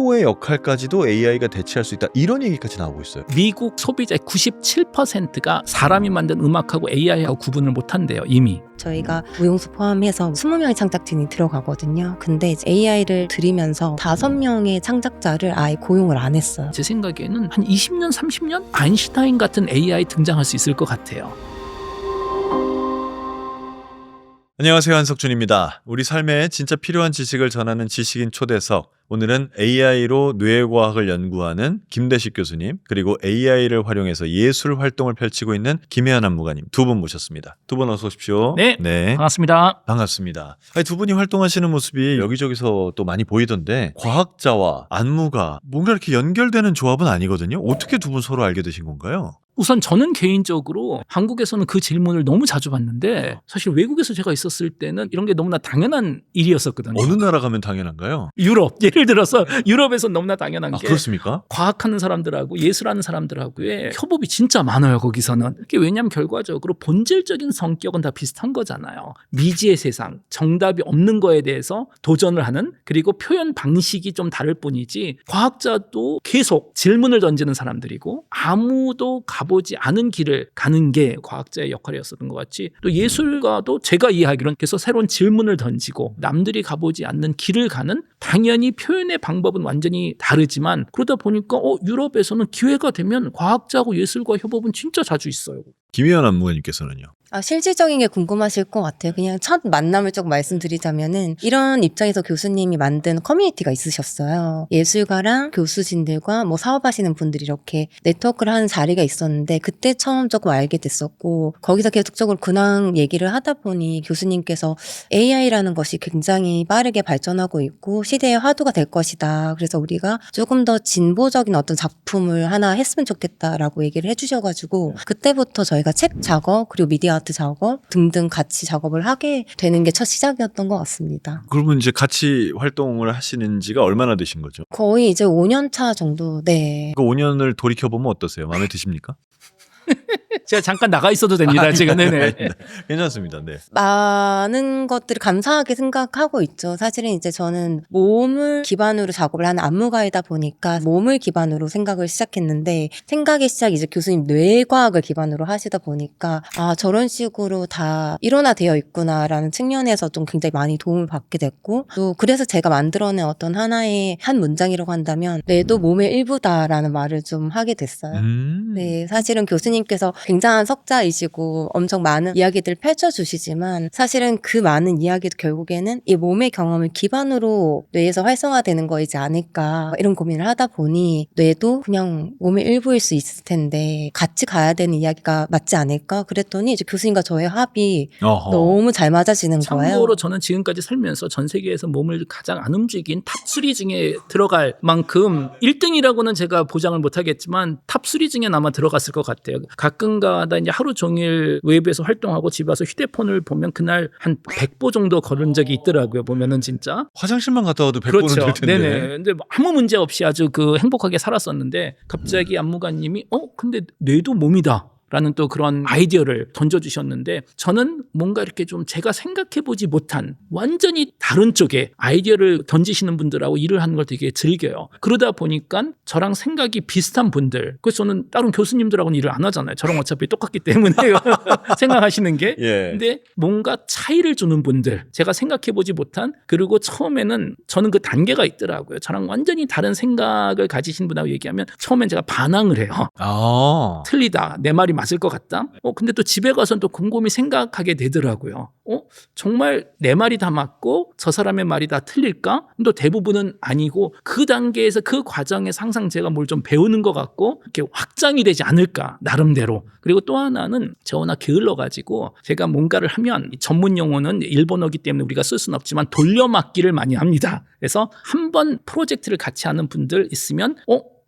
CEO의 역할까지도 AI가 대체할 수 있다, 이런 얘기까지 나오고 있어요. 미국 소비자의 97%가 사람이 만든 음악하고 AI하고 구분을 못한대요. 이미. 저희가 무용수 포함해서 20명의 창작진이 들어가거든요. 근데 이제 AI를 들이면서 5명의 창작자를 아예 고용을 안 했어요. 제 생각에는 한 20년, 30년 아인슈타인 같은 AI 등장할 수 있을 것 같아요. 안녕하세요, 한석준입니다. 우리 삶에 진짜 필요한 지식을 전하는 지식인 초대석. 오늘은 AI로 뇌과학을 연구하는 김대식 교수님, 그리고 AI를 활용해서 예술 활동을 펼치고 있는 김혜연 안무가님 두 분 모셨습니다. 두 분 어서 오십시오. 네, 반갑습니다. 반갑습니다. 아니, 두 분이 활동하시는 모습이 여기저기서 또 많이 보이던데, 과학자와 안무가 뭔가 이렇게 연결되는 조합은 아니거든요. 어떻게 두 분 서로 알게 되신 건가요? 우선 저는 개인적으로 한국에서는 그 질문을 너무 자주 받는데, 사실 외국에서 제가 있었을 때는 이런 게 너무나 당연한 일이었었거든요. 어느 나라 가면 당연한가요? 유럽, 예를 들어서 유럽에서 너무나 당연한 게, 그렇습니까? 과학하는 사람들하고 예술하는 사람들하고의 협업이 진짜 많아요. 거기서는. 그게 왜냐하면 결과적으로 본질적인 성격은 다 비슷한 거잖아요. 미지의 세상, 정답이 없는 거에 대해서 도전을 하는, 그리고 표현 방식이 좀 다를 뿐이지, 과학자도 계속 질문을 던지는 사람들이고 아무도 가보지 않은 길을 가는 게 과학자의 역할이었었던 것 같이, 또 예술가도 제가 이해하기로는 계속 새로운 질문을 던지고 남들이 가보지 않는 길을 가는, 당연히 표현의 방법은 완전히 다르지만 그러다 보니까 유럽에서는 기회가 되면 과학자하고 예술가 협업은 진짜 자주 있어요. 김혜연 안무가님께서는요? 실질적인 게 궁금하실 것 같아요. 그냥 첫 만남을 조금 말씀드리자면은, 이런 입장에서 교수님이 만든 커뮤니티가 있으셨어요. 예술가랑 교수진들과 뭐 사업하시는 분들이 이렇게 네트워크를 하는 자리가 있었는데, 그때 처음 조금 알게 됐었고, 거기서 계속적으로 근황 얘기를 하다 보니 교수님께서 AI라는 것이 굉장히 빠르게 발전하고 있고 시대의 화두가 될 것이다. 그래서 우리가 조금 더 진보적인 어떤 작품을 하나 했으면 좋겠다라고 얘기를 해주셔가지고, 그때부터 저희가 책 작업 그리고 미디어 아트 작업 등등 같이 작업을 하게 되는 게 첫 시작이었던 것 같습니다. 그러면 이제 같이 활동을 하시는 지가 얼마나 되신 거죠? 거의 이제 5년 차 정도. 네. 그 5년을 돌이켜보면 어떠세요? 마음에 드십니까? 제가 잠깐 나가 있어도 됩니다. 지금. 네네. 괜찮습니다. 네. 많은 것들을 감사하게 생각하고 있죠. 사실은 이제 저는 몸을 기반으로 작업을 하는 안무가이다 보니까 몸을 기반으로 생각을 시작했는데, 생각의 시작이 이제 교수님 뇌과학을 기반으로 하시다 보니까 저런 식으로 다 일원화되어 있구나라는 측면에서 좀 굉장히 많이 도움을 받게 됐고, 또 그래서 제가 만들어낸 어떤 하나의 한 문장이라고 한다면 뇌도 몸의 일부다라는 말을 좀 하게 됐어요. 네, 사실은 교수님께서 굉장한 석자이시고 엄청 많은 이야기들을 펼쳐주시지만, 사실은 그 많은 이야기도 결국에는 이 몸의 경험을 기반으로 뇌에서 활성화되는 거이지 않을까, 이런 고민을 하다 보니 뇌도 그냥 몸의 일부일 수 있을 텐데 같이 가야 되는 이야기가 맞지 않을까, 그랬더니 이제 교수님과 저의 합이 너무 잘 맞아지는 거예요. 참고로 저는 지금까지 살면서 전 세계에서 몸을 가장 안 움직인 탑3 중에 들어갈 만큼, 1등이라고는 제가 보장을 못하겠지만 탑3 중에 아마 들어갔을 것 같아요. 가끔가다 이제 하루 종일 외부에서 활동하고 집에 와서 휴대폰을 보면 그날 한 100보 정도 걸은 적이 있더라고요. 보면은 진짜. 화장실만 갔다 와도 100번은 그렇죠. 될 텐데. 네네. 근데 아무 문제 없이 아주 행복하게 살았었는데, 갑자기 안무가님이 근데 뇌도 몸이다 라는 또 그런 아이디어를 던져주셨는데, 저는 뭔가 이렇게 좀 제가 생각해보지 못한 완전히 다른 쪽에 아이디어를 던지시는 분들하고 일을 하는 걸 되게 즐겨요. 그러다 보니까 저랑 생각이 비슷한 분들, 그래서 저는 다른 교수님들하고는 일을 안 하잖아요. 저랑 어차피 똑같기 때문에 생각하시는 게. 예. 근데 뭔가 차이를 주는 분들, 제가 생각해보지 못한, 그리고 처음에는 저는 그 단계가 있더라고요. 저랑 완전히 다른 생각을 가지신 분하고 얘기하면 처음엔 제가 반항을 해요. 틀리다, 내 말이 맞을 것 같다. 근데 또 집에 가서는 또 곰곰이 생각하게 되더라고요. 정말 내 말이 다 맞고 저 사람의 말이 다 틀릴까? 또 대부분은 아니고, 그 단계에서 그 과정에서 항상 제가 뭘 좀 배우는 것 같고 이렇게 확장이 되지 않을까, 나름대로. 그리고 또 하나는 저 워낙 게을러가지고 제가 뭔가를 하면, 전문 용어는 일본어기 때문에 우리가 쓸 수는 없지만 돌려막기를 많이 합니다. 그래서 한번 프로젝트를 같이 하는 분들 있으면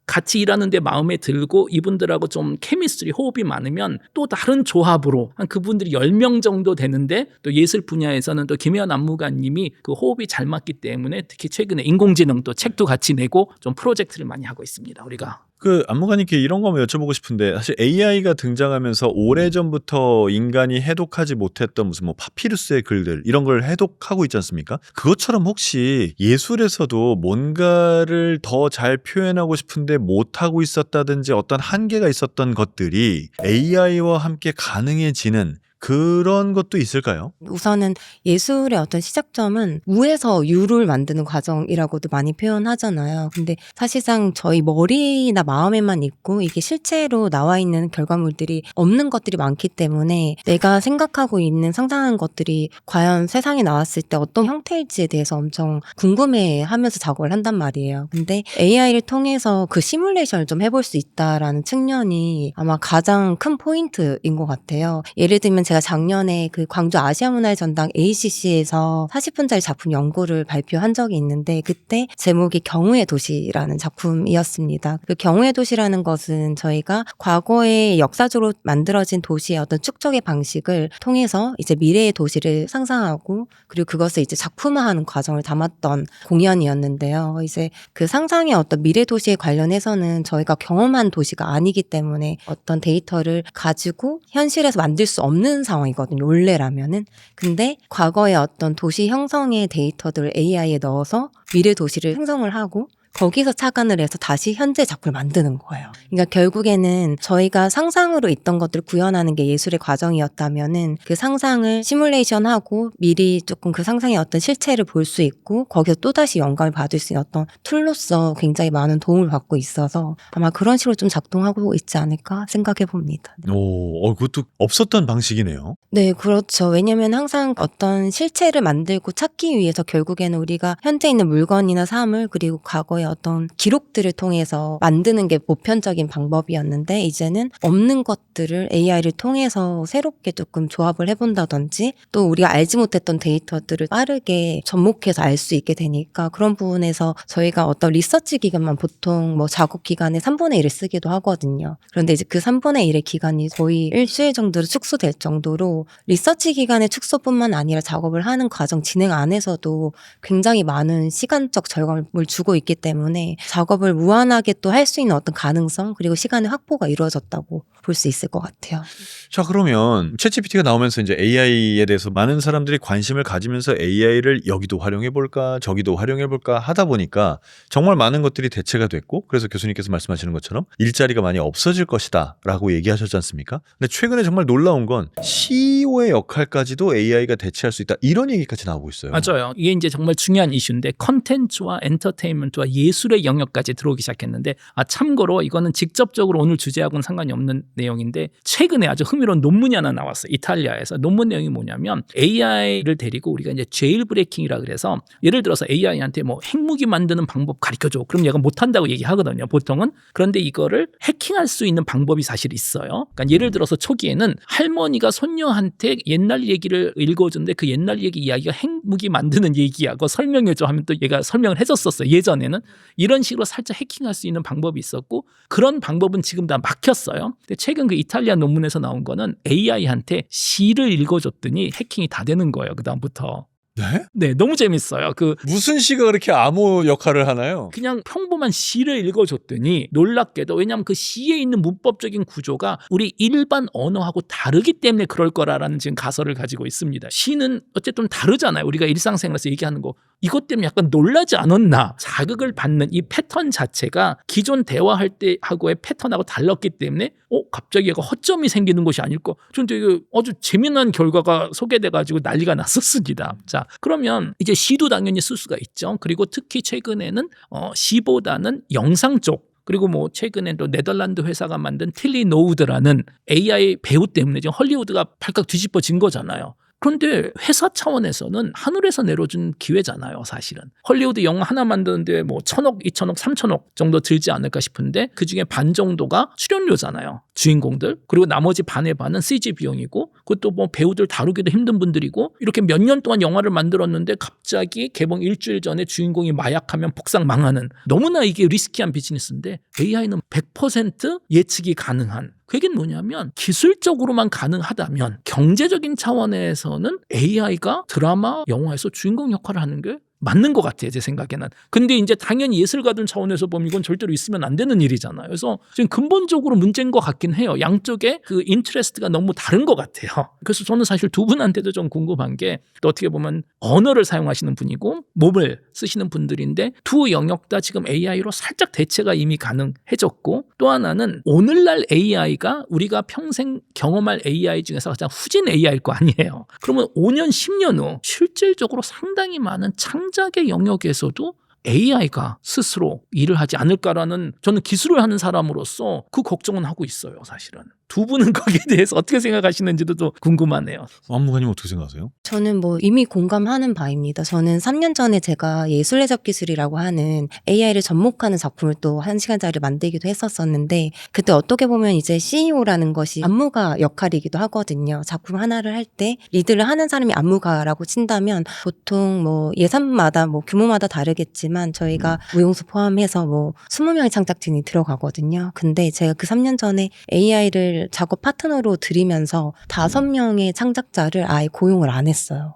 같이 일하는데 마음에 들고 이분들하고 좀 케미스트리, 호흡이 많으면 또 다른 조합으로 한 그분들이 10명 정도 되는데, 또 예술 분야에서는 또 김혜연 안무가님이 그 호흡이 잘 맞기 때문에 특히 최근에 인공지능 또 책도 같이 내고 좀 프로젝트를 많이 하고 있습니다. 우리가. 안무가님께 이런 거 한번 여쭤보고 싶은데 사실 AI가 등장하면서 오래전부터 인간이 해독하지 못했던 무슨 뭐 파피루스의 글들 이런 걸 해독하고 있지 않습니까? 그것처럼 혹시 예술에서도 뭔가를 더 잘 표현하고 싶은데 못하고 있었다든지 어떤 한계가 있었던 것들이 AI와 함께 가능해지는 그런 것도 있을까요? 우선은 예술의 어떤 시작점은 무에서 유를 만드는 과정이라고도 많이 표현하잖아요. 근데 사실상 저희 머리나 마음에만 있고 이게 실제로 나와 있는 결과물들이 없는 것들이 많기 때문에 내가 생각하고 있는 상상한 것들이 과연 세상에 나왔을 때 어떤 형태일지에 대해서 엄청 궁금해하면서 작업을 한단 말이에요. 근데 AI를 통해서 그 시뮬레이션을 좀 해볼 수 있다라는 측면이 아마 가장 큰 포인트인 것 같아요. 예를 들면 제가 작년에 그 광주 아시아문화의 전당 ACC에서 40분짜리 작품 연구를 발표한 적이 있는데 그때 제목이 경우의 도시라는 작품이었습니다. 그 경우의 도시라는 것은 저희가 과거에 역사적으로 만들어진 도시의 어떤 축적의 방식을 통해서 이제 미래의 도시를 상상하고 그리고 그것을 이제 작품화하는 과정을 담았던 공연이었는데요. 이제 그 상상의 어떤 미래 도시에 관련해서는 저희가 경험한 도시가 아니기 때문에 어떤 데이터를 가지고 현실에서 만들 수 없는 상황이거든요. 원래라면은. 근데 과거의 어떤 도시 형성의 데이터들을 AI에 넣어서 미래 도시를 생성을 하고 거기서 착안을 해서 다시 현재 작품을 만드는 거예요. 그러니까 결국에는 저희가 상상으로 있던 것들을 구현하는 게 예술의 과정이었다면은 그 상상을 시뮬레이션하고 미리 조금 그 상상의 어떤 실체를 볼 수 있고 거기서 또다시 영감을 받을 수 있는 어떤 툴로서 굉장히 많은 도움을 받고 있어서 아마 그런 식으로 좀 작동하고 있지 않을까 생각해 봅니다. 그것도 없었던 방식이네요. 네, 그렇죠. 왜냐면 항상 어떤 실체를 만들고 찾기 위해서 결국에는 우리가 현재 있는 물건이나 사물 그리고 과거의 어떤 기록들을 통해서 만드는 게 보편적인 방법이었는데 이제는 없는 것들을 AI를 통해서 새롭게 조금 조합을 해본다든지 또 우리가 알지 못했던 데이터들을 빠르게 접목해서 알 수 있게 되니까 그런 부분에서 저희가 어떤 리서치 기간만 보통 뭐 작업 기간의 3분의 1을 쓰기도 하거든요. 그런데 이제 그 3분의 1의 기간이 거의 일주일 정도로 축소될 정도로 리서치 기간의 축소뿐만 아니라 작업을 하는 과정 진행 안에서도 굉장히 많은 시간적 절감을 주고 있기 때문에 작업을 무한하게 또 할 수 있는 어떤 가능성 그리고 시간의 확보가 이루어졌다고 볼 수 있을 것 같아요. 자, 그러면 챗GPT가 나오면서 이제 AI에 대해서 많은 사람들이 관심을 가지면서 AI를 여기도 활용해 볼까 저기도 활용해 볼까 하다 보니까 정말 많은 것들이 대체가 됐고 그래서 교수님께서 말씀하시는 것처럼 일자리가 많이 없어질 것이다 라고 얘기하셨지 않습니까? 근데 최근에 정말 놀라운 건 CEO의 역할까지도 AI가 대체할 수 있다 이런 얘기까지 나오고 있어요. 맞아요. 이게 이제 정말 중요한 이슈인데 컨텐츠와 엔터테인먼트와 예술의 영역까지 들어오기 시작했는데 참고로 이거는 직접적으로 오늘 주제하고는 상관이 없는 내용인데 최근에 아주 흥미로운 논문이 하나 나왔어요. 이탈리아에서. 논문 내용이 뭐냐면 AI를 데리고 우리가 이제 제일 브레이킹이라 그래서 예를 들어서 AI한테 뭐 핵무기 만드는 방법 가르쳐줘. 그럼 얘가 못한다고 얘기하거든요. 보통은. 그런데 이거를 해킹할 수 있는 방법이 사실 있어요. 그러니까 예를 들어서 초기에는 할머니가 손녀한테 옛날 얘기를 읽어주는데 그 옛날 얘기 이야기가 핵무기 만드는 얘기야. 그거 설명해줘 하면 또 얘가 설명을 해줬었어요. 예전에는. 이런 식으로 살짝 해킹할 수 있는 방법이 있었고 그런 방법은 지금 다 막혔어요. 근데 최근 그 이탈리아 논문에서 나온 거는 AI한테 시를 읽어줬더니 해킹이 다 되는 거예요. 그다음부터. 네? 네, 너무 재밌어요. 무슨 시가 그렇게 암호 역할을 하나요? 그냥 평범한 시를 읽어줬더니 놀랍게도 왜냐하면 그 시에 있는 문법적인 구조가 우리 일반 언어하고 다르기 때문에 그럴 거라는 지금 가설을 가지고 있습니다. 시는 어쨌든 다르잖아요. 우리가 일상생활에서 얘기하는 거. 이것 때문에 약간 놀라지 않았나. 자극을 받는 이 패턴 자체가 기존 대화할 때 하고의 패턴하고 달랐기 때문에 갑자기 얘가 허점이 생기는 것이 아닐까. 전 되게 아주 재미난 결과가 소개돼가지고 난리가 났었습니다. 자, 그러면 이제 시도 당연히 쓸 수가 있죠. 그리고 특히 최근에는 시보다는 영상 쪽 그리고 뭐 최근에 또 네덜란드 회사가 만든 틸리 노우드라는 AI 배우 때문에 지금 헐리우드가 발칵 뒤집어진 거잖아요. 그런데 회사 차원에서는 하늘에서 내려준 기회잖아요, 사실은. 헐리우드 영화 하나 만드는데 뭐 1,000억, 2,000억, 3,000억 정도 들지 않을까 싶은데 그중에 반 정도가 출연료잖아요. 주인공들. 그리고 나머지 반의 반은 CG 비용이고 그것도 뭐 배우들 다루기도 힘든 분들이고 이렇게 몇 년 동안 영화를 만들었는데 갑자기 개봉 일주일 전에 주인공이 마약하면 폭삭 망하는 너무나 이게 리스키한 비즈니스인데 AI는 100% 예측이 가능한 그 얘기는 뭐냐면 기술적으로만 가능하다면 경제적인 차원에서는 AI가 드라마, 영화에서 주인공 역할을 하는 게 맞는 것 같아요, 제 생각에는. 근데 이제 당연히 예술가들 차원에서 보면 이건 절대로 있으면 안 되는 일이잖아요. 그래서 지금 근본적으로 문제인 것 같긴 해요. 양쪽의 그 인트레스트가 너무 다른 것 같아요. 그래서 저는 사실 두 분한테도 좀 궁금한 게, 또 어떻게 보면 언어를 사용하시는 분이고 몸을 쓰시는 분들인데 두 영역 다 지금 AI로 살짝 대체가 이미 가능해졌고, 또 하나는 오늘날 AI가 우리가 평생 경험할 AI 중에서 가장 후진 AI일 거 아니에요. 그러면 5년, 10년 후 실질적으로 상당히 많은 창작의 영역에서도 AI가 스스로 일을 하지 않을까라는, 저는 기술을 하는 사람으로서 그 걱정은 하고 있어요, 사실은. 두 분은 거기에 대해서 어떻게 생각하시는지도 또 궁금하네요. 안무가님 어떻게 생각하세요? 저는 뭐 이미 공감하는 바입니다. 저는 3년 전에 제가 예술해석 기술이라고 하는 AI를 접목하는 작품을 또 1시간짜리 만들기도 했었었는데, 그때 어떻게 보면 이제 CEO라는 것이 안무가 역할이기도 하거든요. 작품 하나를 할 때 리드를 하는 사람이 안무가라고 친다면 보통 뭐 예산마다 뭐 규모마다 다르겠지만 저희가 무용수 포함해서 뭐 20명의 창작진이 들어가거든요. 근데 제가 그 3년 전에 AI를 작업 파트너로 들이면서 5명의 창작자를 아예 고용을 안 했어요.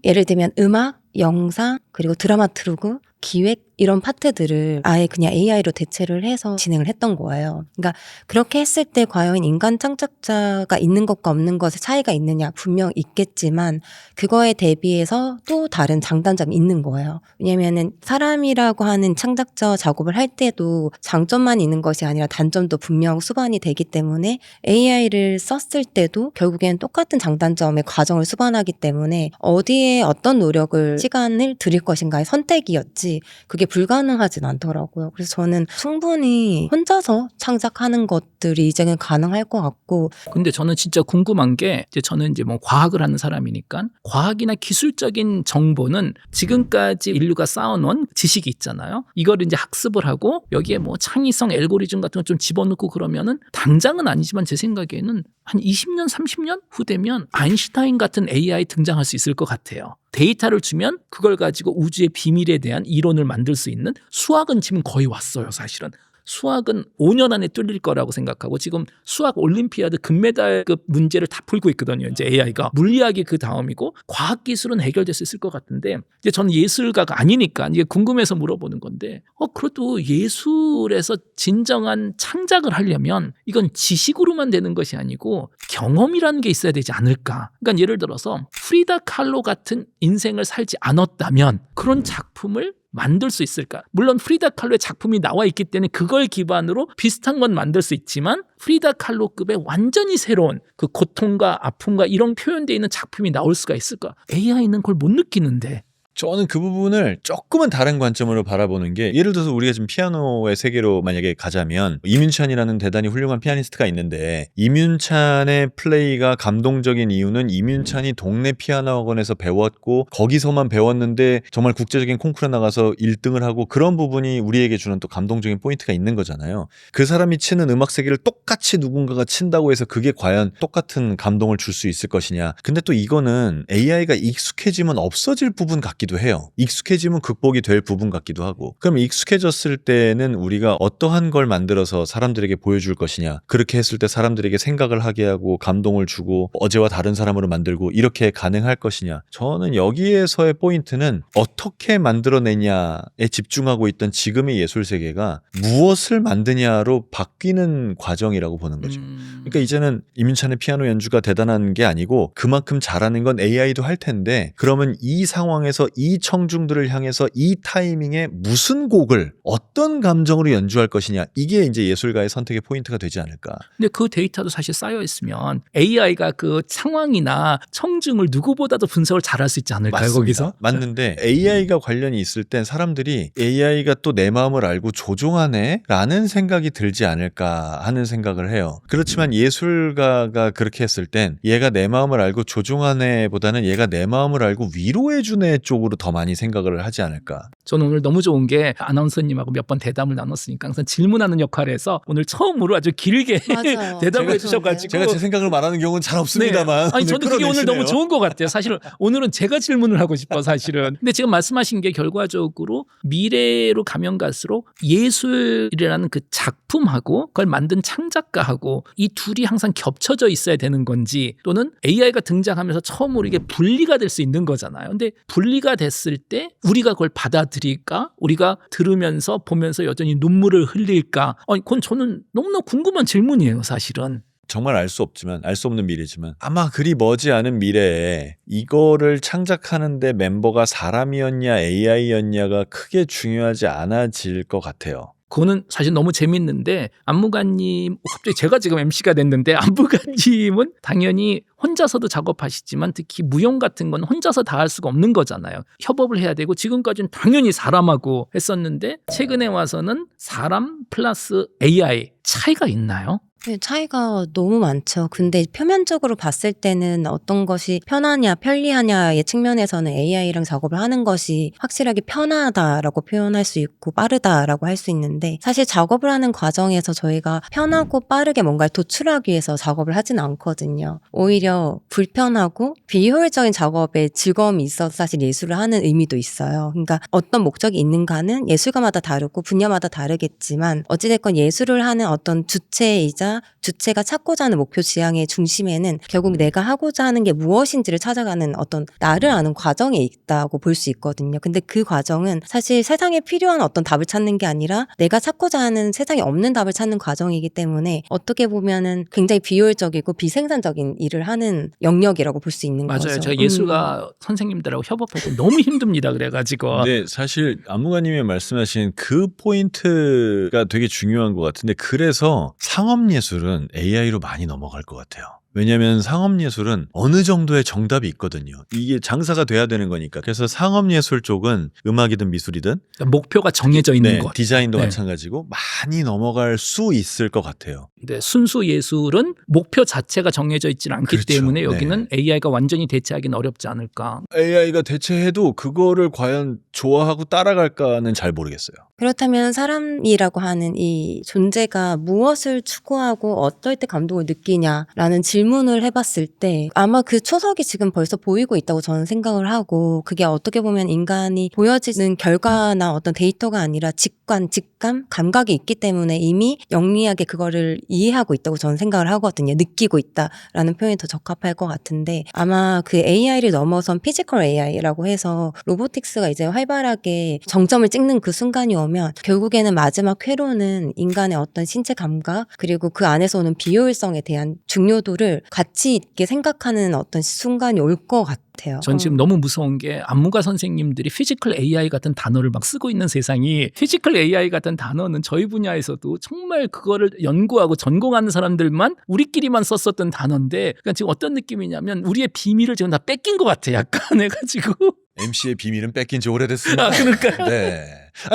예를 들면 음악, 영상, 그리고 드라마트루그, 기획 이런 파트들을 아예 그냥 AI로 대체를 해서 진행을 했던 거예요. 그러니까 그렇게 했을 때 과연 인간 창작자가 있는 것과 없는 것의 차이가 있느냐, 분명 있겠지만 그거에 대비해서 또 다른 장단점이 있는 거예요. 왜냐면은 사람이라고 하는 창작자 작업을 할 때도 장점만 있는 것이 아니라 단점도 분명 수반이 되기 때문에 AI를 썼을 때도 결국엔 똑같은 장단점의 과정을 수반하기 때문에 어디에 어떤 노력을, 시간을 들일 것인가의 선택이었지 그게 불가능하진 않더라고요. 그래서 저는 충분히 혼자서 창작하는 것들이 이제는 가능할 것 같고. 근데 저는 진짜 궁금한 게, 이제 저는 이제 뭐 과학을 하는 사람이니까 과학이나 기술적인 정보는 지금까지 인류가 쌓아놓은 지식이 있잖아요. 이걸 이제 학습을 하고 여기에 뭐 창의성 알고리즘 같은 거 좀 집어넣고 그러면은 당장은 아니지만 제 생각에는 한 20년, 30년 후 되면 아인슈타인 같은 AI 등장할 수 있을 것 같아요. 데이터를 주면 그걸 가지고 우주의 비밀에 대한 이론을 만들 수 있는, 수학은 지금 거의 왔어요, 사실은. 수학은 5년 안에 뚫릴 거라고 생각하고 지금 수학 올림피아드 금메달급 문제를 다 풀고 있거든요. 이제 AI가. 물리학이 그 다음이고 과학 기술은 해결될 수 있을 것 같은데, 이제 저는 예술가가 아니니까 이게 궁금해서 물어보는 건데, 그래도 예술에서 진정한 창작을 하려면 이건 지식으로만 되는 것이 아니고 경험이라는 게 있어야 되지 않을까. 그러니까 예를 들어서 프리다 칼로 같은 인생을 살지 않았다면 그런 작품을 만들 수 있을까? 물론 프리다 칼로의 작품이 나와 있기 때문에 그걸 기반으로 비슷한 건 만들 수 있지만 프리다 칼로급의 완전히 새로운 그 고통과 아픔과 이런 표현되어 있는 작품이 나올 수가 있을까? AI는 그걸 못 느끼는데. 저는 그 부분을 조금은 다른 관점으로 바라보는 게, 예를 들어서 우리가 지금 피아노의 세계로 만약에 가자면 이민찬이라는 대단히 훌륭한 피아니스트가 있는데, 이민찬의 플레이가 감동적인 이유는 이민찬이 동네 피아노 학원에서 배웠고 거기서만 배웠는데 정말 국제적인 콩쿠르에 나가서 1등을 하고, 그런 부분이 우리에게 주는 또 감동적인 포인트가 있는 거잖아요. 그 사람이 치는 음악 세계를 똑같이 누군가가 친다고 해서 그게 과연 똑같은 감동을 줄 수 있을 것이냐. 근데 또 이거는 AI가 익숙해지면 없어질 부분 같기도 해요. 익숙해지면 극복이 될 부분 같기도 하고. 그럼 익숙해졌을 때는 우리가 어떠한 걸 만들어서 사람들에게 보여줄 것이냐, 그렇게 했을 때 사람들에게 생각을 하게 하고 감동을 주고 어제와 다른 사람으로 만들고 이렇게 가능할 것이냐. 저는 여기에서의 포인트는 어떻게 만들어내냐에 집중하고 있던 지금의 예술 세계가 무엇을 만드냐로 바뀌는 과정이라고 보는 거죠. 그러니까 이제는 이민찬의 피아노 연주가 대단한 게 아니고 그만큼 잘하는 건 AI도 할 텐데, 그러면 이 상황에서 이 청중들을 향해서 이 타이밍에 무슨 곡을 어떤 감정으로 연주할 것이냐, 이게 이제 예술가의 선택의 포인트가 되지 않을까. 근데 그 데이터도 사실 쌓여 있으면 AI가 그 상황이나 청중을 누구보다도 분석을 잘할 수 있지 않을까요? 맞습니다. 거기서? 맞는데 AI가 관련이 있을 땐 사람들이 AI가 또 내 마음을 알고 조종하네? 라는 생각이 들지 않을까 하는 생각을 해요. 그렇지만 예술가가 그렇게 했을 땐 얘가 내 마음을 알고 조종하네 보다는 얘가 내 마음을 알고 위로해주네 쪽으로 더 많이 생각을 하지 않을까. 저는 오늘 너무 좋은 게 아나운서님하고 몇 번 대담을 나눴으니까 항상 질문하는 역할에서 오늘 처음으로 아주 길게 맞아요. 대답을 제가 해주셔가지고. 제가 제 생각을 말하는 경우는 잘 없습니다만. 네. 아니 저는 그게 오늘 끌어내시네요. 너무 좋은 것 같아요. 사실은 오늘은 제가 질문을 하고 싶어 사실은. 근데 지금 말씀하신 게 결과적으로 미래로 가면 갈수록 예술이라는 그 작품하고 그걸 만든 창작가하고 이 둘이 항상 겹쳐져 있어야 되는 건지, 또는 AI가 등장하면서 처음으로 이게 분리가 될 수 있는 거잖아요. 근데 분리가 됐을 때 우리가 그걸 받아들일까? 우리가 들으면서 보면서 여전히 눈물을 흘릴까? 그건 저는 너무나 궁금한 질문이에요, 사실은. 정말 알 수 없지만, 알 수 없는 미래지만 아마 그리 머지 않은 미래에 이거를 창작하는데 멤버가 사람이었냐 AI였냐가 크게 중요하지 않아질 것 같아요. 그거는 사실 너무 재밌는데 안무가님, 갑자기 제가 지금 MC가 됐는데 안무가님은 당연히 혼자서도 작업하시지만 특히 무용 같은 건 혼자서 다 할 수가 없는 거잖아요. 협업을 해야 되고 지금까지는 당연히 사람하고 했었는데 최근에 와서는 사람 플러스 AI 차이가 있나요? 네, 차이가 너무 많죠. 근데 표면적으로 봤을 때는 어떤 것이 편하냐 편리하냐의 측면에서는 AI랑 작업을 하는 것이 확실하게 편하다라고 표현할 수 있고 빠르다라고 할 수 있는데, 사실 작업을 하는 과정에서 저희가 편하고 빠르게 뭔가를 도출하기 위해서 작업을 하진 않거든요. 오히려 불편하고 비효율적인 작업에 즐거움이 있어서 사실 예술을 하는 의미도 있어요. 그러니까 어떤 목적이 있는가는 예술가마다 다르고 분야마다 다르겠지만 어찌됐건 예술을 하는 어떤 주체이자 주체가 찾고자 하는 목표 지향의 중심에는 결국 내가 하고자 하는 게 무엇인지를 찾아가는 어떤 나를 아는 과정에 있다고 볼 수 있거든요. 근데 그 과정은 사실 세상에 필요한 어떤 답을 찾는 게 아니라 내가 찾고자 하는 세상에 없는 답을 찾는 과정이기 때문에 어떻게 보면은 굉장히 비효율적이고 비생산적인 일을 하는 영역이라고 볼 수 있는 거죠. 맞아요. 제가 예술가 선생님들하고 협업할 때 너무 힘듭니다. 그래가지고. 근데 사실 안무가님이 말씀하신 그 포인트가 되게 중요한 것 같은데, 그래서 상업예술은 AI로 많이 넘어갈 것 같아요. 왜냐하면 상업예술은 어느 정도의 정답이 있거든요. 이게 장사가 돼야 되는 거니까. 그래서 상업예술 쪽은 음악이든 미술이든 목표가 정해져 있는 것. 디자인도 네. 마찬가지고 많이 넘어갈 수 있을 것 같아요. 네, 순수 예술은 목표 자체가 정해져 있지 않기 그렇죠. 때문에 여기는 AI가 완전히 대체하기는 어렵지 않을까. AI가 대체해도 그거를 과연 좋아하고 따라갈까는 잘 모르겠어요. 그렇다면 사람이라고 하는 이 존재가 무엇을 추구하고 어떨 때 감동을 느끼냐라는 질문을 해봤을 때 아마 그 초석이 지금 벌써 보이고 있다고 저는 생각을 하고, 그게 어떻게 보면 인간이 보여지는 결과나 어떤 데이터가 아니라 직관, 직감, 감각이 있기 때문에 이미 영리하게 그거를 이해하고 있다고 저는 생각을 하거든요. 느끼고 있다라는 표현이 더 적합할 것 같은데, 아마 그 AI를 넘어선 피지컬 AI라고 해서 로보틱스가 이제 활발하게 정점을 찍는 그 순간이 오면 결국에는 마지막 회로는 인간의 어떤 신체 감각 그리고 그 안에서 오는 비효율성에 대한 중요도를 가치 있게 생각하는 어떤 순간이 올 것 같아요. 전 지금 너무 무서운 게 안무가 선생님들이 피지컬 AI 같은 단어를 막 쓰고 있는 세상이, 피지컬 AI 같은 단어는 저희 분야에서도 정말 그거를 연구하고 전공하는 사람들만 우리끼리만 썼었던 단어인데, 그러니까 지금 어떤 느낌이냐면 우리의 비밀을 지금 다 뺏긴 것 같아 약간 해가지고. MC의 비밀은 뺏긴 지 오래됐습니다. 그러니까요. 네.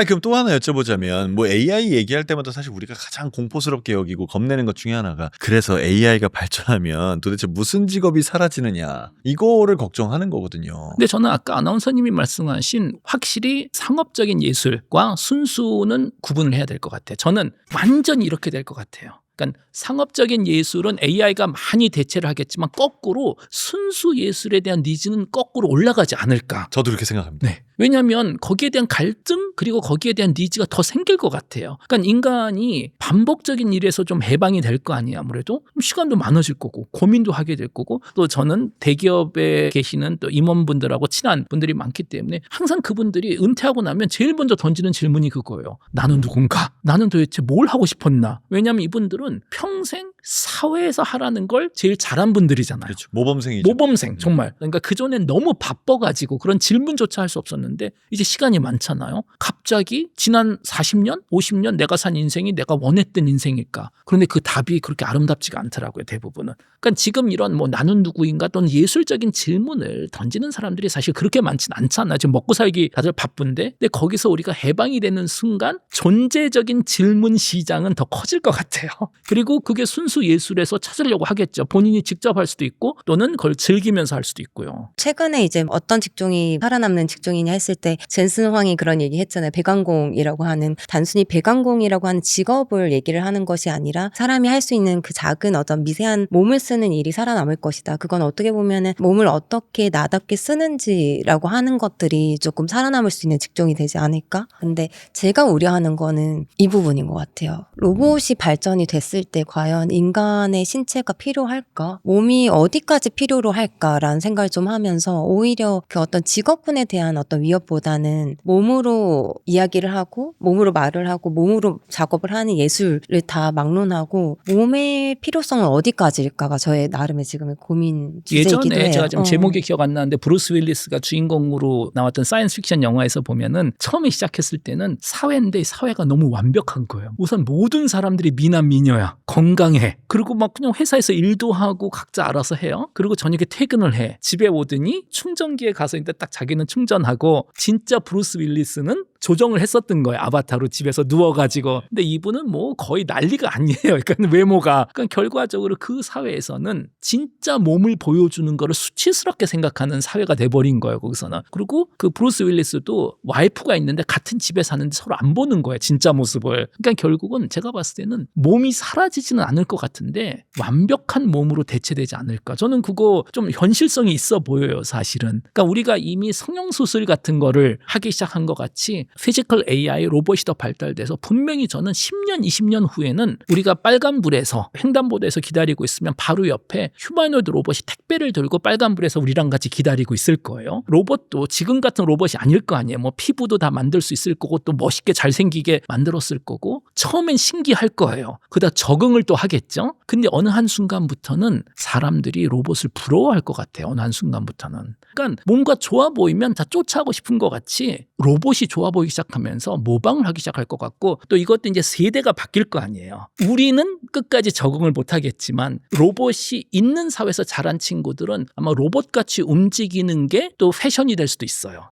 그럼 또 하나 여쭤보자면, 뭐 AI 얘기할 때마다 사실 우리가 가장 공포스럽게 여기고 겁내는 것 중에 하나가, 그래서 AI가 발전하면 도대체 무슨 직업이 사라지느냐, 이거를 걱정하는 거거든요. 근데 저는 아까 아나운서님이 말씀하신 확실히 상업적인 예술과 순수는 구분을 해야 될 것 같아요. 저는 완전히 이렇게 될 것 같아요. 그러니까 상업적인 예술은 AI가 많이 대체를 하겠지만 거꾸로 순수 예술에 대한 니즈는 거꾸로 올라가지 않을까. 저도 그렇게 생각합니다. 네. 왜냐하면 거기에 대한 갈등 그리고 거기에 대한 니즈가 더 생길 것 같아요. 그러니까 인간이 반복적인 일에서 좀 해방이 될 거 아니에요. 아무래도 시간도 많아질 거고 고민도 하게 될 거고, 또 저는 대기업에 계시는 또 임원분들하고 친한 분들이 많기 때문에 항상 그분들이 은퇴하고 나면 제일 먼저 던지는 질문이 그거예요. 나는 누군가? 나는 도대체 뭘 하고 싶었나? 왜냐하면 이분들은 평생 사회에서 하라는 걸 제일 잘한 분들이잖아요. 그렇죠. 모범생이죠. 모범생 정말. 그러니까 그전엔 너무 바빠가지고 그런 질문조차 할 수 없었는데 이제 시간이 많잖아요. 갑자기 지난 40년, 50년 내가 산 인생이 내가 원했던 인생일까? 그런데 그 답이 그렇게 아름답지가 않더라고요. 대부분은. 그러니까 지금 이런 뭐 나는 누구인가 또는 예술적인 질문을 던지는 사람들이 사실 그렇게 많진 않잖아요. 지금 먹고 살기 다들 바쁜데, 근데 거기서 우리가 해방이 되는 순간 존재적인 질문 시장은 더 커질 것 같아요. 그리고 그게 순수 예술에서 찾으려고 하겠죠. 본인이 직접 할 수도 있고 또는 그걸 즐기면서 할 수도 있고요. 최근에 이제 어떤 직종이 살아남는 직종이냐 했을 때 젠슨 황이 그런 얘기 했잖아요. 배관공이라고 하는 단순히 배관공이라고 하는 직업을 얘기를 하는 것이 아니라 사람이 할 수 있는 그 작은 어떤 미세한 몸을 쓰는 일이 살아남을 것이다. 그건 어떻게 보면은 몸을 어떻게 나답게 쓰는지라고 하는 것들이 조금 살아남을 수 있는 직종이 되지 않을까? 근데 제가 우려하는 거는 이 부분인 것 같아요. 로봇이 발전이 됐을 때 과연 인간의 신체가 필요할까? 몸이 어디까지 필요로 할까라는 생각을 좀 하면서 오히려 그 어떤 직업군에 대한 어떤 위협보다는 몸으로 이야기를 하고 몸으로 말을 하고 몸으로 작업을 하는 예술을 다 막론하고 몸의 필요성은 어디까지일까가 저의 나름의 지금의 고민 주제이기도 예전에 해요. 제가 지금 제목이 기억 안 나는데 브루스 윌리스가 주인공으로 나왔던 사이언스 픽션 영화에서 보면은 처음에 시작했을 때는 사회인데 사회가 너무 완벽한 거예요. 우선 모든 사람들이 미남 미녀야. 건강해. 그리고 막 그냥 회사에서 일도 하고 각자 알아서 해요. 그리고 저녁에 퇴근을 해. 집에 오더니 충전기에 가서 이제 딱 자기는 충전하고 진짜 브루스 윌리스는 조정을 했었던 거예요. 아바타로 집에서 누워가지고. 근데 이분은 뭐 거의 난리가 아니에요. 그러니까 외모가. 그러니까 결과적으로 그 사회에서는 진짜 몸을 보여주는 거를 수치스럽게 생각하는 사회가 돼버린 거예요. 거기서는. 그리고 그 브루스 윌리스도 와이프가 있는데 같은 집에 사는데 서로 안 보는 거예요. 진짜 모습을. 그러니까 결국은 제가 봤을 때는 몸이 사라지지는 않을 것 같은데 완벽한 몸으로 대체되지 않을까. 저는 그거 좀 현실성이 있어 보여요. 사실은. 그러니까 우리가 이미 성형수술 같은 거를 하기 시작한 것 같이 피지컬 AI 로봇이 더 발달돼서 분명히 저는 10년, 20년 후에는 우리가 빨간불에서 횡단보도에서 기다리고 있으면 바로 옆에 휴머노이드 로봇이 택배를 들고 빨간불에서 우리랑 같이 기다리고 있을 거예요. 로봇도 지금 같은 로봇이 아닐 거 아니에요. 뭐 피부도 다 만들 수 있을 거고 또 멋있게 잘생기게 만들었을 거고 처음엔 신기할 거예요. 그러다 적응을 또 하겠죠. 근데 어느 한순간부터는 사람들이 로봇을 부러워할 것 같아요. 어느 한순간부터는. 그러니까 뭔가 좋아 보이면 다 쫓아가고 싶은 것 같이 로봇이 좋아 보이기 시작하면서 모방을 하기 시작할 것 같고 또 이것도 이제 세대가 바뀔 거 아니에요. 우리는 끝까지 적응을 못 하겠지만 로봇이 있는 사회에서 자란 친구들은 아마 로봇같이 움직이는 게 또 패션이 될 수도 있어요.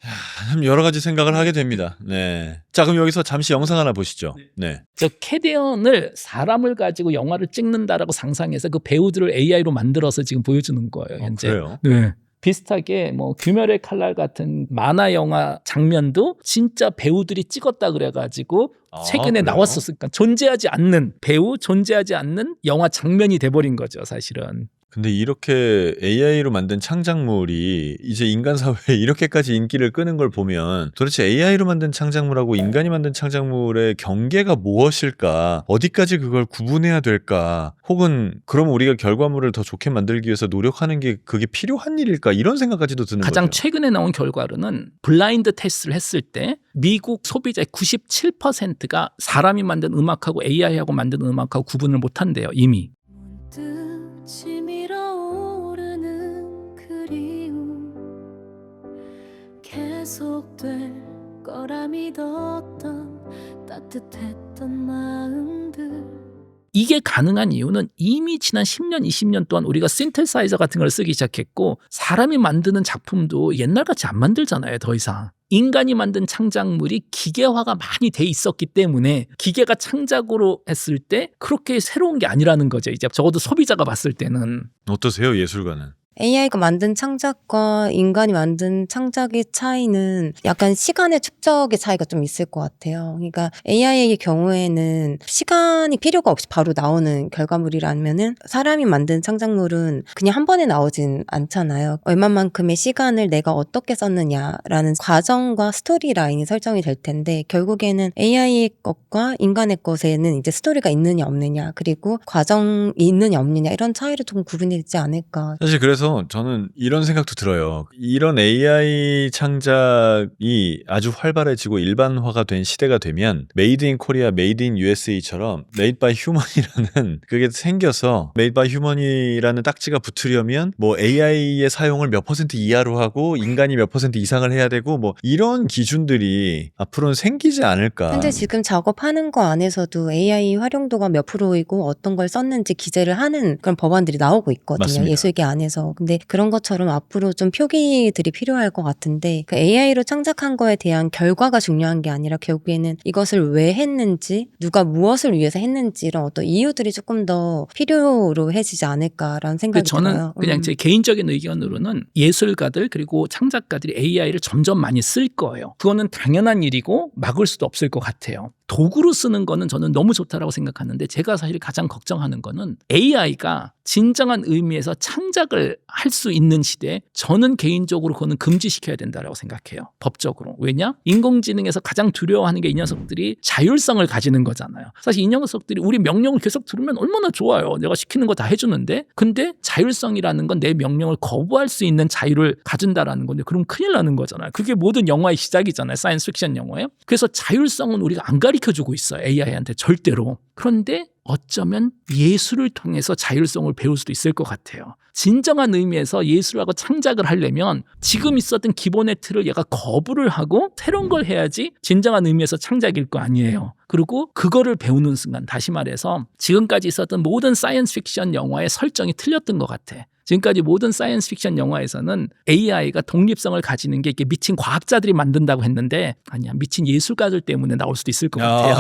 참 여러 가지 생각을 하게 됩니다. 네. 자, 그럼 여기서 잠시 영상 하나 보시죠. 네. 저 캐대언을 사람을 가지고 영화를 찍는다라고 상상해서 그 배우들을 AI로 만들어서 지금 보여주는 거예요. 현재. 그래요? 네. 비슷하게 뭐 귀멸의 칼날 같은 만화 영화 장면도 진짜 배우들이 찍었다 그래가지고 최근에 그래요? 나왔었으니까 존재하지 않는 배우, 존재하지 않는 영화 장면이 돼버린 거죠, 사실은. 근데 이렇게 AI로 만든 창작물이 이제 인간 사회에 이렇게까지 인기를 끄는 걸 보면 도대체 AI로 만든 창작물하고 인간이 만든 창작물의 경계가 무엇일까? 어디까지 그걸 구분해야 될까? 혹은 그럼 우리가 결과물을 더 좋게 만들기 위해서 노력하는 게 그게 필요한 일일까? 이런 생각까지도 드는 가장 거죠. 최근에 나온 결과로는 블라인드 테스트를 했을 때 미국 소비자의 97%가 사람이 만든 음악하고 AI하고 만든 음악하고 구분을 못한대요. 이미. 문득 치밀어 오르는 그리움 계속될 거라 믿었던 따뜻했던 마음들 이게 가능한 이유는 이미 지난 10년, 20년 동안 우리가 신테사이저 같은 걸 쓰기 시작했고 사람이 만드는 작품도 옛날같이 안 만들잖아요. 더 이상. 인간이 만든 창작물이 기계화가 많이 돼 있었기 때문에 기계가 창작으로 했을 때 그렇게 새로운 게 아니라는 거죠. 이제 적어도 소비자가 봤을 때는. 어떠세요, 예술가는? AI가 만든 창작과 인간이 만든 창작의 차이는 약간 시간의 축적의 차이가 좀 있을 것 같아요. 그러니까 AI의 경우에는 시간이 필요가 없이 바로 나오는 결과물이라면은 사람이 만든 창작물은 그냥 한 번에 나오진 않잖아요. 얼마만큼의 시간을 내가 어떻게 썼느냐라는 과정과 스토리 라인이 설정이 될 텐데 결국에는 AI의 것과 인간의 것에는 이제 스토리가 있느냐 없느냐 그리고 과정이 있느냐 없느냐 이런 차이를 좀 구분이 되지 않을까. 사실 그래서 저는 이런 생각도 들어요. 이런 AI 창작이 아주 활발해지고 일반화가 된 시대가 되면 메이드 인 코리아, 메이드 인 USA처럼 메이드 바이 휴먼이라는 그게 생겨서 메이드 바이 휴먼이라는 딱지가 붙으려면 뭐 AI의 사용을 몇 % 이하로 하고 인간이 몇 % 이상을 해야 되고 뭐 이런 기준들이 앞으로는 생기지 않을까. 현재 지금 작업하는 거 안에서도 AI 활용도가 몇 프로이고 어떤 걸 썼는지 기재를 하는 그런 법안들이 나오고 있거든요. 맞습니다. 예술계 안에서. 근데 그런 것처럼 앞으로 좀 표기들이 필요할 것 같은데 그 AI로 창작한 거에 대한 결과가 중요한 게 아니라 결국에는 이것을 왜 했는지 누가 무엇을 위해서 했는지 이런 어떤 이유들이 조금 더 필요로 해지지 않을까라는 생각이 저는 들어요. 그냥 제 개인적인 의견으로는 예술가들 그리고 창작가들이 AI를 점점 많이 쓸 거예요. 그거는 당연한 일이고 막을 수도 없을 것 같아요. 도구로 쓰는 거는 저는 너무 좋다라고 생각하는데 제가 사실 가장 걱정하는 거는 AI가 진정한 의미에서 창작을 할 수 있는 시대에 저는 개인적으로 그거는 금지시켜야 된다고 생각해요. 법적으로. 왜냐? 인공지능에서 가장 두려워하는 게 이 녀석들이 자율성을 가지는 거잖아요. 사실 이 녀석들이 우리 명령을 계속 들으면 얼마나 좋아요. 내가 시키는 거 다 해주는데 근데 자율성이라는 건 내 명령을 거부할 수 있는 자유를 가진다라는 건데 그럼 큰일 나는 거잖아요. 그게 모든 영화의 시작이잖아요. 사이언스 픽션 영화예요. 그래서 자율성은 우리가 안 가르쳐주고 있어요. AI한테 절대로. 그런데 어쩌면 예술을 통해서 자율성을 배울 수도 있을 것 같아요. 진정한 의미에서 예술하고 창작을 하려면 지금 있었던 기본의 틀을 얘가 거부를 하고 새로운 걸 해야지 진정한 의미에서 창작일 거 아니에요. 그리고 그거를 배우는 순간 다시 말해서 지금까지 있었던 모든 사이언스 픽션 영화의 설정이 틀렸던 것 같아. 지금까지 모든 사이언스 픽션 영화에서는 AI가 독립성을 가지는 게 이게 미친 과학자들이 만든다고 했는데 아니야 미친 예술가들 때문에 나올 수도 있을 것 같아요.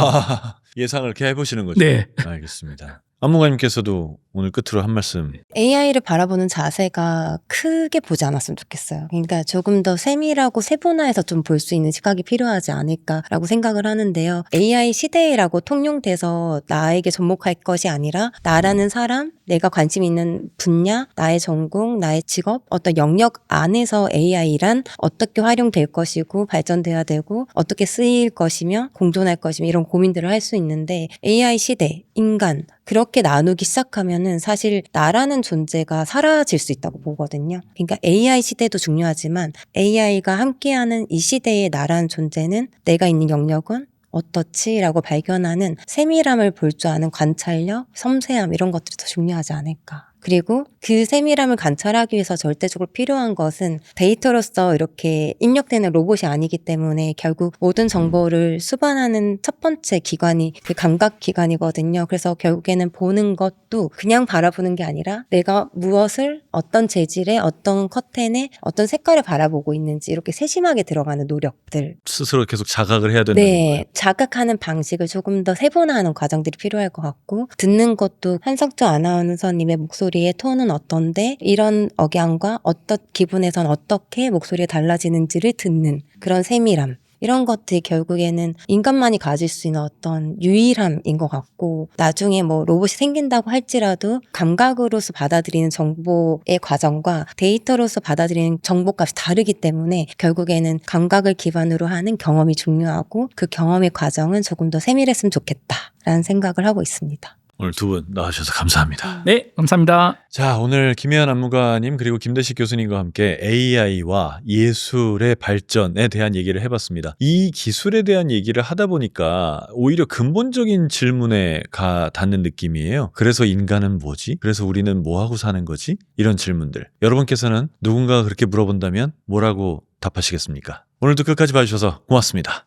예상을 이렇게 해보시는 거죠. 네. 알겠습니다. 안무가님께서도 오늘 끝으로 한 말씀. AI를 바라보는 자세가 크게 보지 않았으면 좋겠어요. 그러니까 조금 더 세밀하고 세분화해서 좀 볼 수 있는 시각이 필요하지 않을까라고 생각을 하는데요. AI 시대라고 통용돼서 나에게 접목할 것이 아니라 나라는 사람, 내가 관심 있는 분야, 나의 전공, 나의 직업, 어떤 영역 안에서 AI란 어떻게 활용될 것이고 발전돼야 되고 어떻게 쓰일 것이며 공존할 것이며 이런 고민들을 할 수 있는데 AI 시대, 인간 그렇게 나누기 시작하면은 사실 나라는 존재가 사라질 수 있다고 보거든요. 그러니까 AI 시대도 중요하지만 AI가 함께하는 이 시대의 나라는 존재는 내가 있는 영역은 어떻지라고 발견하는 세밀함을 볼 줄 아는 관찰력, 섬세함 이런 것들이 더 중요하지 않을까. 그리고 그 세밀함을 관찰하기 위해서 절대적으로 필요한 것은 데이터로서 이렇게 입력되는 로봇이 아니기 때문에 결국 모든 정보를 수반하는 첫 번째 기관이 그 감각기관이거든요. 그래서 결국에는 보는 것도 그냥 바라보는 게 아니라 내가 무엇을 어떤 재질의 어떤 커튼에 어떤 색깔을 바라보고 있는지 이렇게 세심하게 들어가는 노력들. 스스로 계속 자각을 해야 된다는 네, 거예요. 자각하는 방식을 조금 더 세분화하는 과정들이 필요할 것 같고 듣는 것도 한석주 아나운서님의 목소리의 톤은 어떤데 이런 억양과 어떤 기분에선 어떻게 목소리가 달라지는지를 듣는 그런 세밀함. 이런 것들이 결국에는 인간만이 가질 수 있는 어떤 유일함인 것 같고 나중에 뭐 로봇이 생긴다고 할지라도 감각으로서 받아들이는 정보의 과정과 데이터로서 받아들이는 정보값이 다르기 때문에 결국에는 감각을 기반으로 하는 경험이 중요하고 그 경험의 과정은 조금 더 세밀했으면 좋겠다라는 생각을 하고 있습니다. 오늘 두 분 나와주셔서 감사합니다. 네, 감사합니다. 자, 오늘 김혜연 안무가님 그리고 김대식 교수님과 함께 AI와 예술의 발전에 대한 얘기를 해봤습니다. 이 기술에 대한 얘기를 하다 보니까 오히려 근본적인 질문에 닿는 느낌이에요. 그래서 인간은 뭐지? 그래서 우리는 뭐하고 사는 거지? 이런 질문들. 여러분께서는 누군가가 그렇게 물어본다면 뭐라고 답하시겠습니까? 오늘도 끝까지 봐주셔서 고맙습니다.